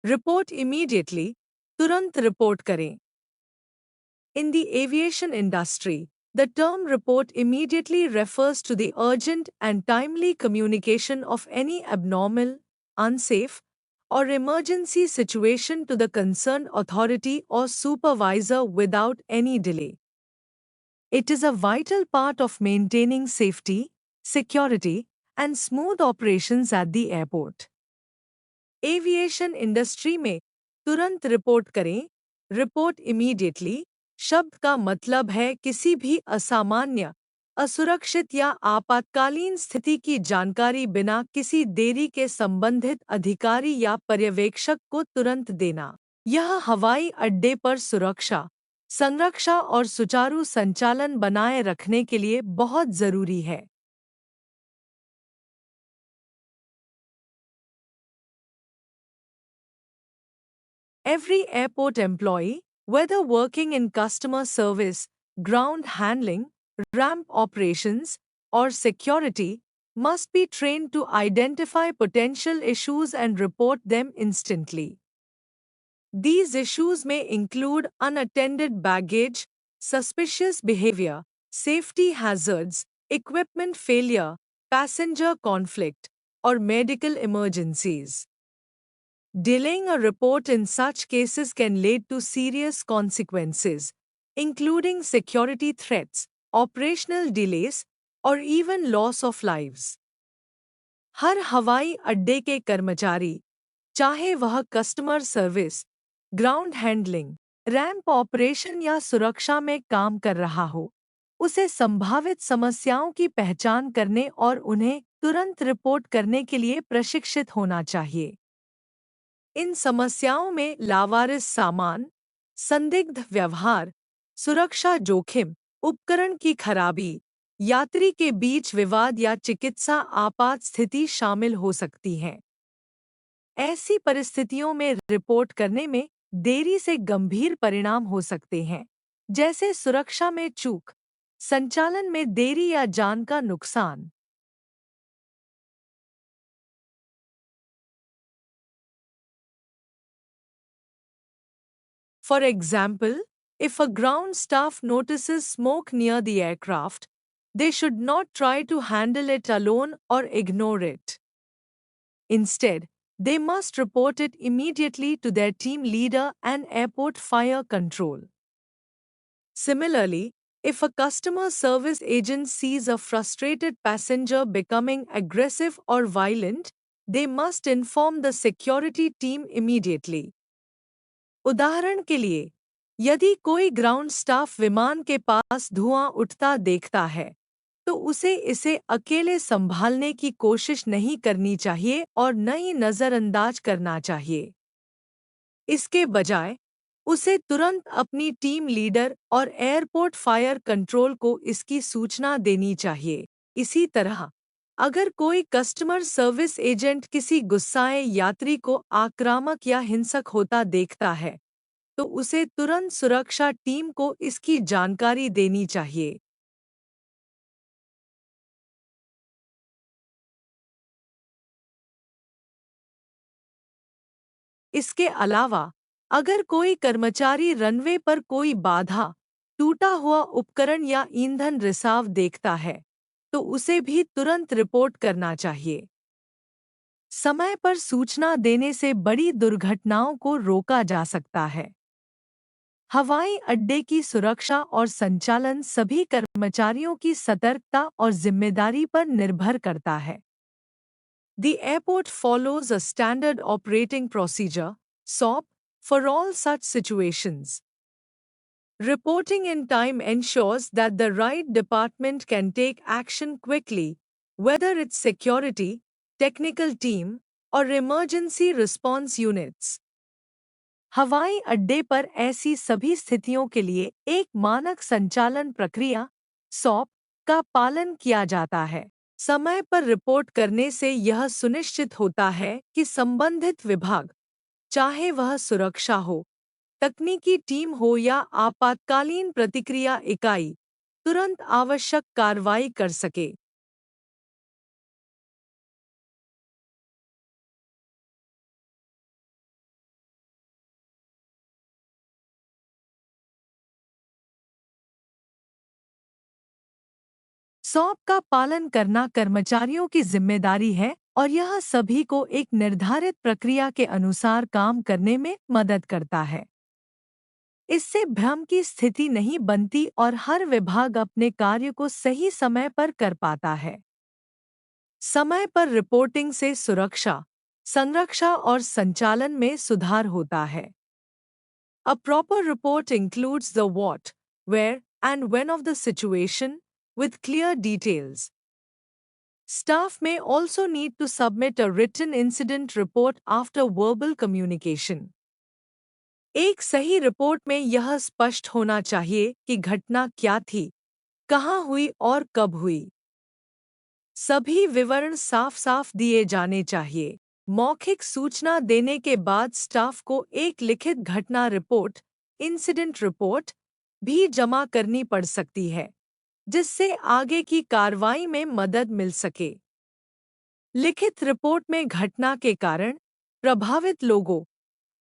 Report immediately, तुरंत report करें। In the aviation industry, the term report immediately refers to the urgent and timely communication of any abnormal, unsafe, or emergency situation to the concerned authority or supervisor without any delay. It is a vital part of maintaining safety, security, and smooth operations at the airport. Aviation industry में तुरंत report करें। Report immediately शब्द का मतलब है किसी भी असामान्य, असुरक्षित या आपातकालीन स्थिति की जानकारी बिना किसी देरी के संबंधित अधिकारी या पर्यवेक्षक को तुरंत देना। यह हवाई अड्डे पर सुरक्षा, संरक्षा और सुचारू संचालन बनाए रखने के लिए बहुत जरूरी है। Every airport employee, whether working in customer service, ground handling, ramp operations, or security, must be trained to identify potential issues and report them instantly. These issues may include unattended baggage, suspicious behavior, safety hazards, equipment failure, passenger conflict, or medical emergencies. Delaying a report in such cases can lead to serious consequences, including security threats, operational delays, or even loss of lives. हर हवाई अड्डे के कर्मचारी, चाहे वह customer service, ground handling, ramp operation या सुरक्षा में काम कर रहा हो, उसे संभावित समस्याओं की पहचान करने और उन्हें तुरंत रिपोर्ट करने के लिए प्रशिक्षित होना चाहिए। इन समस्याओं में लावारिस सामान, संदिग्ध व्यवहार, सुरक्षा जोखिम, उपकरण की खराबी, यात्री के बीच विवाद या चिकित्सा आपात स्थिति शामिल हो सकती हैं। ऐसी परिस्थितियों में रिपोर्ट करने में देरी से गंभीर परिणाम हो सकते हैं, जैसे सुरक्षा में चूक, संचालन में देरी या जान का नुकसान। For example, if a ground staff notices smoke near the aircraft, they should not try to handle it alone or ignore it. Instead, they must report it immediately to their team leader and airport fire control. Similarly, if a customer service agent sees a frustrated passenger becoming aggressive or violent, they must inform the security team immediately. उदाहरण के लिए, यदि कोई ground staff विमान के पास धुआं उठता देखता है, तो उसे इसे अकेले संभालने की कोशिश नहीं करनी चाहिए और न ही नज़रअंदाज करना चाहिए। इसके बजाय, उसे तुरंत अपनी टीम लीडर और एयरपोर्ट फायर कंट्रोल को इसकी सूचना देनी चाहिए। इसी तरह, अगर कोई कस्टमर सर्विस एजेंट किसी गुस्साए यात्री को आक्रामक या हिंसक होता देखता है, तो उसे तुरंत सुरक्षा टीम को इसकी जानकारी देनी चाहिए। इसके अलावा, अगर कोई कर्मचारी रनवे पर कोई बाधा, टूटा हुआ उपकरण या ईंधन रिसाव देखता है, तो उसे भी तुरंत रिपोर्ट करना चाहिए। समय पर सूचना देने से बड़ी दुर्घटनाओं को रोका जा सकता है। हवाई अड्डे की सुरक्षा और संचालन सभी कर्मचारियों की सतर्कता और जिम्मेदारी पर निर्भर करता है। The airport follows a standard operating procedure, SOP, for all such situations. Reporting in time ensures that the right department can take action quickly, whether it's security, technical team, or emergency response units. हवाई अड्डे पर ऐसी सभी स्थितियों के लिए एक मानक संचालन प्रक्रिया, सॉप, का पालन किया जाता है। समय पर रिपोर्ट करने से यह सुनिश्चित होता है कि संबंधित विभाग, चाहे वह सुरक्षा हो, तकनीकी टीम हो या आपातकालीन प्रतिक्रिया इकाई, तुरंत आवश्यक कार्रवाई कर सके। SOP का पालन करना कर्मचारियों की जिम्मेदारी है और यह सभी को एक निर्धारित प्रक्रिया के अनुसार काम करने में मदद करता है। इससे भ्रम की स्थिति नहीं बनती और हर विभाग अपने कार्य को सही समय पर कर पाता है। समय पर रिपोर्टिंग से सुरक्षा, संरक्षा और संचालन में सुधार होता है। A proper report includes the what, where, and when of the situation with clear details. Staff may also need to submit a written incident report after verbal communication. एक सही रिपोर्ट में यह स्पष्ट होना चाहिए कि घटना क्या थी, कहाँ हुई और कब हुई। सभी विवरण साफ-साफ दिए जाने चाहिए। मौखिक सूचना देने के बाद स्टाफ को एक लिखित घटना रिपोर्ट, इंसिडेंट रिपोर्ट, भी जमा करनी पड़ सकती है, जिससे आगे की कार्रवाई में मदद मिल सके। लिखित रिपोर्ट में घटना के कारण, प्रभावित लोगों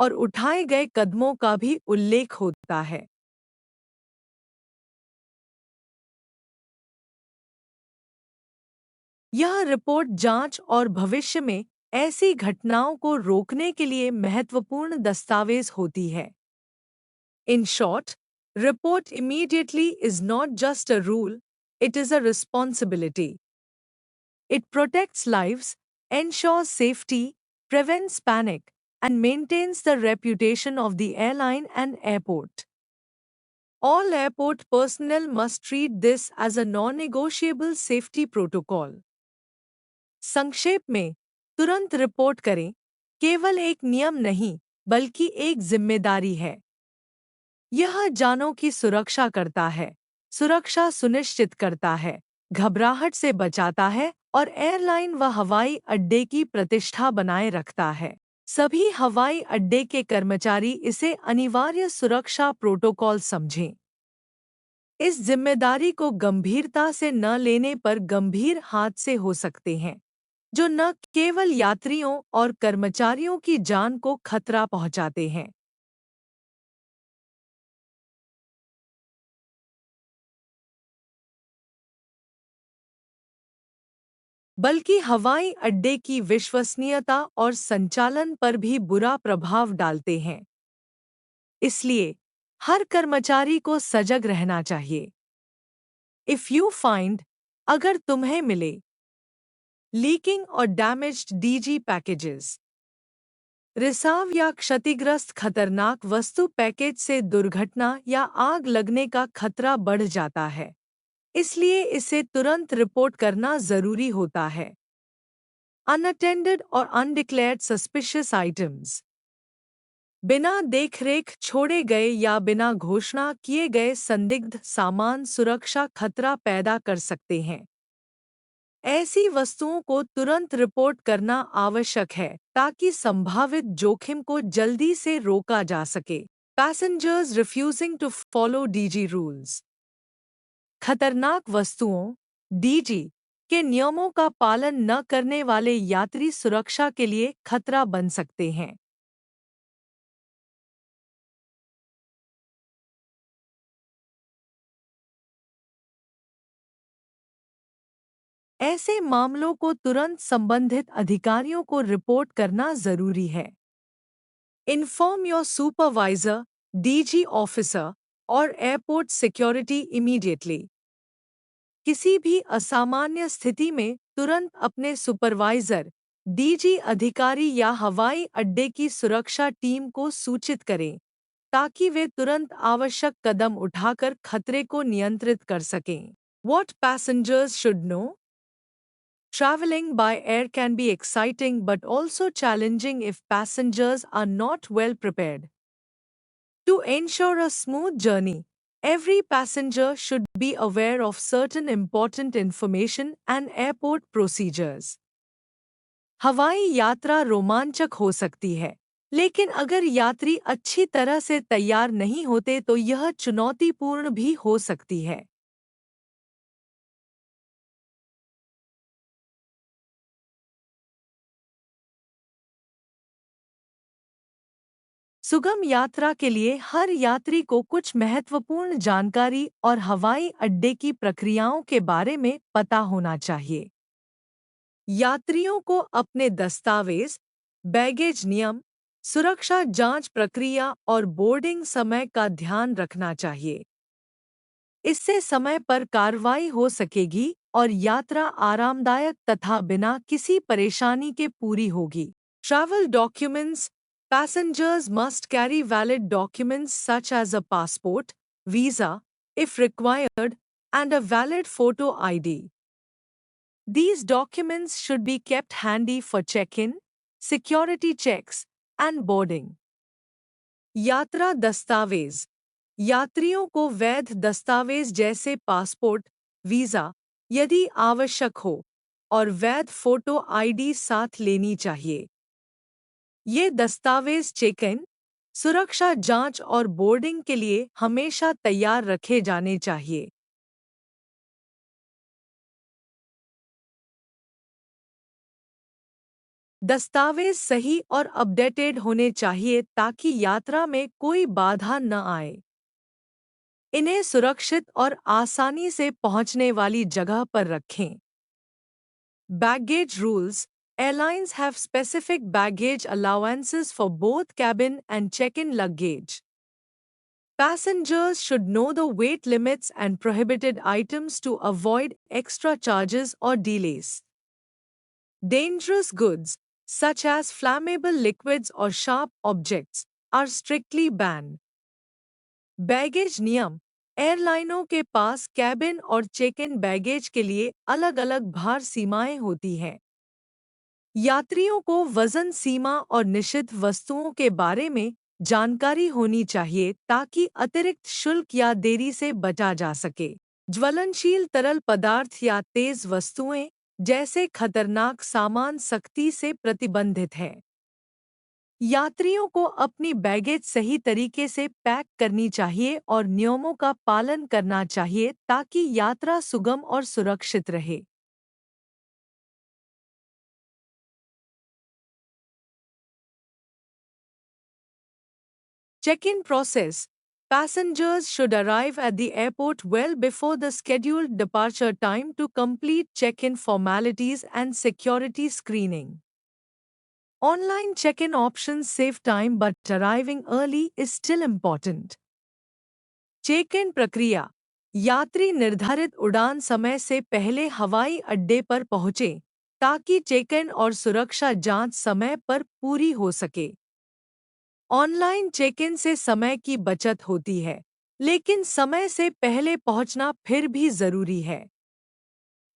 और उठाए गए कदमों का भी उल्लेख होता है। यह रिपोर्ट जांच और भविष्य में ऐसी घटनाओं को रोकने के लिए महत्वपूर्ण दस्तावेज होती है। In short, report immediately is not just a rule, it is a responsibility. It protects lives, ensures safety, prevents panic, and maintains the reputation of the airline and airport. All airport personnel must treat this as a non-negotiable safety protocol. संक्षेप में, तुरंत report करें, केवल एक नियम नहीं, बल्कि एक जिम्मेदारी है। यह जानों की सुरक्षा करता है, सुरक्षा सुनिश्चित करता है, घबराहट से बचाता है और एयरलाइन व हवाई अड्डे की प्रतिष्ठा बनाए रखता है। सभी हवाई अड्डे के कर्मचारी इसे अनिवार्य सुरक्षा प्रोटोकॉल समझें। इस जिम्मेदारी को गंभीरता से न लेने पर गंभीर हादसे हो सकते हैं, जो न केवल यात्रियों और कर्मचारियों की जान को खतरा पहुंचाते हैं। बल्कि हवाई अड्डे की विश्वसनीयता और संचालन पर भी बुरा प्रभाव डालते हैं। इसलिए हर कर्मचारी को सजग रहना चाहिए। इफ यू फाइंड, अगर तुम्हें मिले लीकिंग और डैमेज्ड डीजी पैकेजेस, रिसाव या क्षतिग्रस्त खतरनाक वस्तु पैकेज से दुर्घटना या आग लगने का खतरा बढ़ जाता है। इसलिए इसे तुरंत रिपोर्ट करना जरूरी होता है। Unattended or undeclared suspicious items, बिना देखरेख छोड़े गए या बिना घोषणा किए गए संदिग्ध सामान सुरक्षा खतरा पैदा कर सकते हैं। ऐसी वस्तुओं को तुरंत रिपोर्ट करना आवश्यक है ताकि संभावित जोखिम को जल्दी से रोका जा सके। Passengers refusing to follow DG rules, खतरनाक वस्तुओं डीजी के नियमों का पालन न करने वाले यात्री सुरक्षा के लिए खतरा बन सकते हैं। ऐसे मामलों को तुरंत संबंधित अधिकारियों को रिपोर्ट करना जरूरी है। Inform your supervisor, DG officer और एयरपोर्ट सिक्योरिटी इमीडिएटली। किसी भी असामान्य स्थिति में तुरंत अपने सुपरवाइजर, डीजी अधिकारी या हवाई अड्डे की सुरक्षा टीम को सूचित करें, ताकि वे तुरंत आवश्यक कदम उठाकर खतरे को नियंत्रित कर सकें। What passengers should know? Traveling by air can be exciting but also challenging if passengers are not well prepared. To ensure a smooth journey, every passenger should be aware of certain important information and airport procedures. हवाई यात्रा रोमांचक हो सकती है, लेकिन अगर यात्री अच्छी तरह से तैयार नहीं होते तो यह चुनौतीपूर्ण भी हो सकती है। सुगम यात्रा के लिए हर यात्री को कुछ महत्वपूर्ण जानकारी और हवाई अड्डे की प्रक्रियाओं के बारे में पता होना चाहिए। यात्रियों को अपने दस्तावेज, बैगेज नियम, सुरक्षा जांच प्रक्रिया और बोर्डिंग समय का ध्यान रखना चाहिए। इससे समय पर कार्रवाई हो सकेगी और यात्रा आरामदायक तथा बिना किसी परेशानी के पूरी होगी। Travel documents. Passengers must carry valid documents such as a passport, visa, if required, and a valid photo ID. These documents should be kept handy for check-in, security checks, and boarding. यात्रा दस्तावेज। यात्रियों को वैध दस्तावेज जैसे passport, visa, यदि आवश्यक हो, और वैध फोटो आईडी साथ लेनी चाहिए। ये दस्तावेज चेक इन, सुरक्षा जांच और बोर्डिंग के लिए हमेशा तैयार रखे जाने चाहिए। दस्तावेज सही और अपडेटेड होने चाहिए ताकि यात्रा में कोई बाधा न आए। इन्हें सुरक्षित और आसानी से पहुंचने वाली जगह पर रखें। Baggage rules. Airlines have specific baggage allowances for both cabin and check-in luggage. Passengers should know the weight limits and prohibited items to avoid extra charges or delays. Dangerous goods, such as flammable liquids or sharp objects, are strictly banned. Baggage नियम। एयरलाइनों के पास cabin और check in baggage के लिए अलग-अलग भार सीमाएं होती हैं। यात्रियों को वजन सीमा और निषिद्ध वस्तुओं के बारे में जानकारी होनी चाहिए ताकि अतिरिक्त शुल्क या देरी से बचा जा सके। ज्वलनशील तरल पदार्थ या तेज वस्तुएं जैसे खतरनाक सामान सख्ती से प्रतिबंधित है। यात्रियों को अपनी बैगेज सही तरीके से पैक करनी चाहिए और नियमों का पालन करना चाहिए ताकि यात्रा सुगम और सुरक्षित रहे। Check-in process. Passengers should arrive at the airport well before the scheduled departure time to complete check-in formalities and security screening. Online check-in options save time but arriving early is still important. Check-in प्रक्रिया। यात्री निर्धारित उड़ान समय से पहले हवाई अड्डे पर पहुंचे ताकि चेक-इन और सुरक्षा जांच समय पर पूरी हो सके। ऑनलाइन चेक-इन से समय की बचत होती है, लेकिन समय से पहले पहुंचना फिर भी जरूरी है।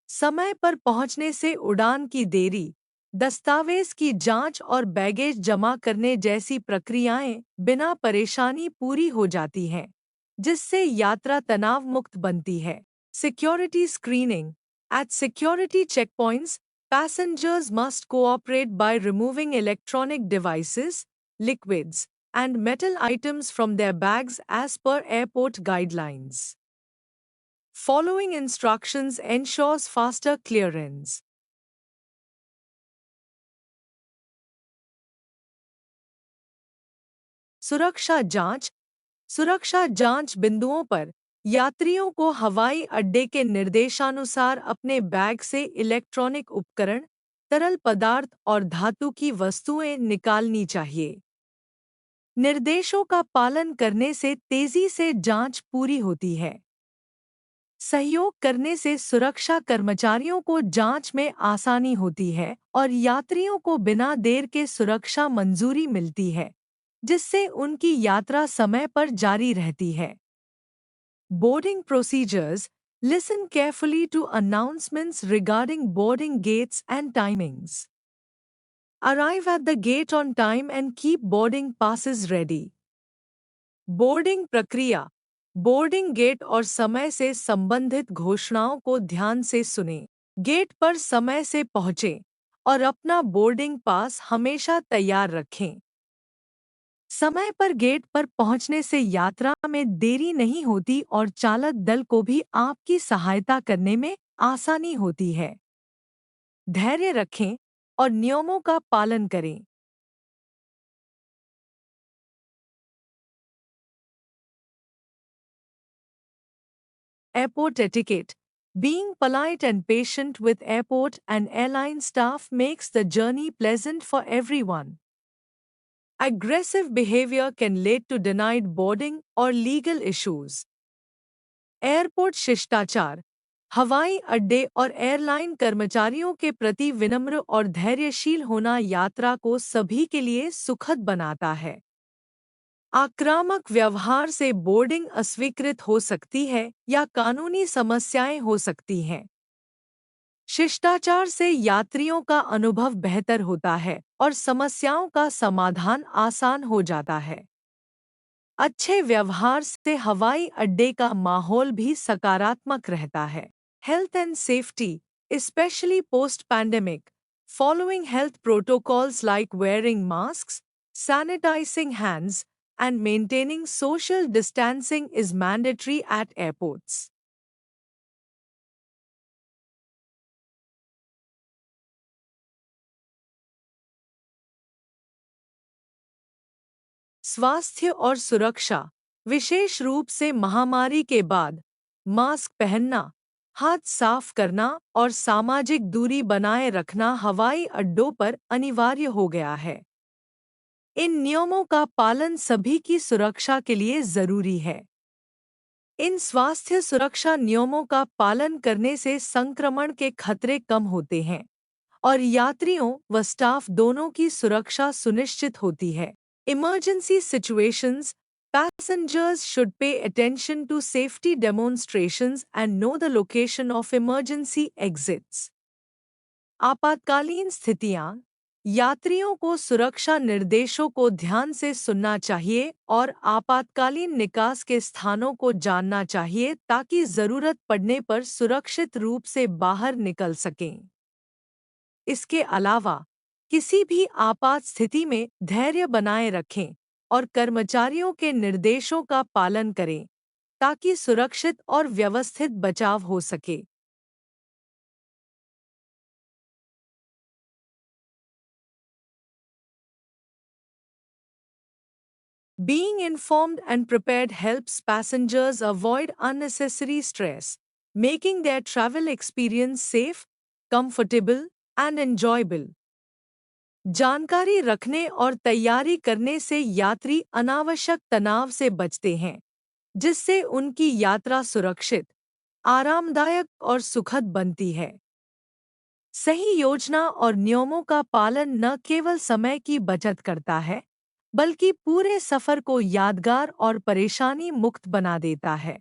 समय पर पहुंचने से उड़ान की देरी, दस्तावेज की जांच और बैगेज जमा करने जैसी प्रक्रियाएं बिना परेशानी पूरी हो जाती हैं, जिससे यात्रा तनाव मुक्त बनती है। Security screening. At security checkpoints, passengers must cooperate by removing electronic devices, liquids, and metal items from their bags as per airport guidelines. Following instructions ensures faster clearance. सुरक्षा जांच। सुरक्षा जांच बिंदुओं पर यात्रियों को हवाई अड्डे के निर्देशानुसार अपने बैग से इलेक्ट्रॉनिक उपकरण, तरल पदार्थ और धातु की वस्तुएं निकालनी चाहिए। निर्देशों का पालन करने से तेजी से जांच पूरी होती है। सहयोग करने से सुरक्षा कर्मचारियों को जांच में आसानी होती है और यात्रियों को बिना देर के सुरक्षा मंजूरी मिलती है, जिससे उनकी यात्रा समय पर जारी रहती है। Boarding procedures. Listen carefully to announcements regarding boarding gates and timings. Arrive at the gate on time and keep boarding passes ready. Boarding प्रक्रिया। बोर्डिंग गेट और समय से संबंधित घोषणाओं को ध्यान से सुनें। गेट पर समय से पहुंचें और अपना बोर्डिंग पास हमेशा तैयार रखें। समय पर गेट पर पहुंचने से यात्रा में देरी नहीं होती और चालक दल को भी आपकी सहायता करने में आसानी होती है। धैर्य रखें और नियमों का पालन करें। airport etiquette. Being polite and patient with airport and airline staff makes the journey pleasant for everyone. Aggressive behavior can lead to denied boarding or legal issues. Airport शिष्टाचार हवाई अड्डे और एयरलाइन कर्मचारियों के प्रति विनम्र और धैर्यशील होना यात्रा को सभी के लिए सुखद बनाता है। आक्रामक व्यवहार से बोर्डिंग अस्वीकृत हो सकती है या कानूनी समस्याएं हो सकती हैं। शिष्टाचार से यात्रियों का अनुभव बेहतर होता है और समस्याओं का समाधान आसान हो जाता है। अच्छे व्यवहार से हवाई अड्डे का माहौल भी सकारात्मक रहता है। Health and safety, especially post-pandemic, following health protocols like wearing masks, sanitizing hands, and maintaining social distancing is mandatory at airports. स्वास्थ्य और सुरक्षा, विशेष रूप से महामारी के बाद, मास्क पहनना, हाथ साफ करना और सामाजिक दूरी बनाए रखना हवाई अड्डों पर अनिवार्य हो गया है। इन नियमों का पालन सभी की सुरक्षा के लिए जरूरी है। इन स्वास्थ्य सुरक्षा नियमों का पालन करने से संक्रमण के खतरे कम होते हैं और यात्रियों व स्टाफ दोनों की सुरक्षा सुनिश्चित होती है। Emergency situations, passengers should pay attention to safety demonstrations and know the location of emergency exits. आपातकालीन स्थितियां, यात्रियों को सुरक्षा निर्देशों को ध्यान से सुनना चाहिए और आपातकालीन निकास के स्थानों को जानना चाहिए ताकि जरूरत पड़ने पर सुरक्षित रूप से बाहर निकल सकें। इसके अलावा किसी भी आपात स्थिति में धैर्य बनाए रखें और कर्मचारियों के निर्देशों का पालन करें ताकि सुरक्षित और व्यवस्थित बचाव हो सके। Being informed and prepared helps passengers avoid unnecessary stress, making their travel experience safe, comfortable, and enjoyable. जानकारी रखने और तैयारी करने से यात्री अनावश्यक तनाव से बचते हैं, जिससे उनकी यात्रा सुरक्षित, आरामदायक और सुखद बनती है। सही योजना और नियमों का पालन न केवल समय की बचत करता है, बल्कि पूरे सफर को यादगार और परेशानी मुक्त बना देता है।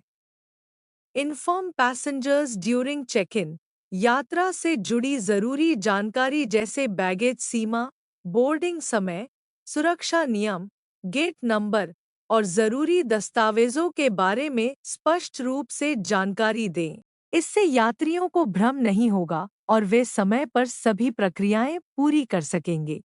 Inform passengers during check in, यात्रा से जुड़ी जरूरी जानकारी जैसे बैगेज सीमा, बोर्डिंग समय, सुरक्षा नियम, गेट नंबर और जरूरी दस्तावेजों के बारे में स्पष्ट रूप से जानकारी दें। इससे यात्रियों को भ्रम नहीं होगा और वे समय पर सभी प्रक्रियाएं पूरी कर सकेंगे।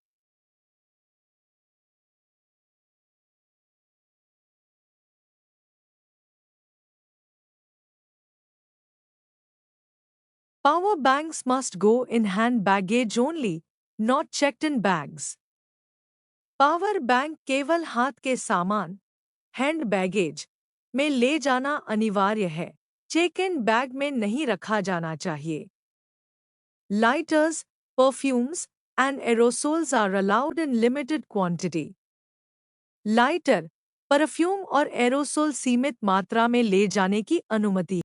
Power banks must go in hand baggage only, not checked in bags. Power bank केवल हाथ के सामान, हैंड बैगेज में ले जाना अनिवार्य है, चेक इन बैग में नहीं रखा जाना चाहिए। Lighters, perfumes, and aerosols are allowed in limited quantity. Lighter, perfume और एरोसोल सीमित मात्रा में ले जाने की अनुमति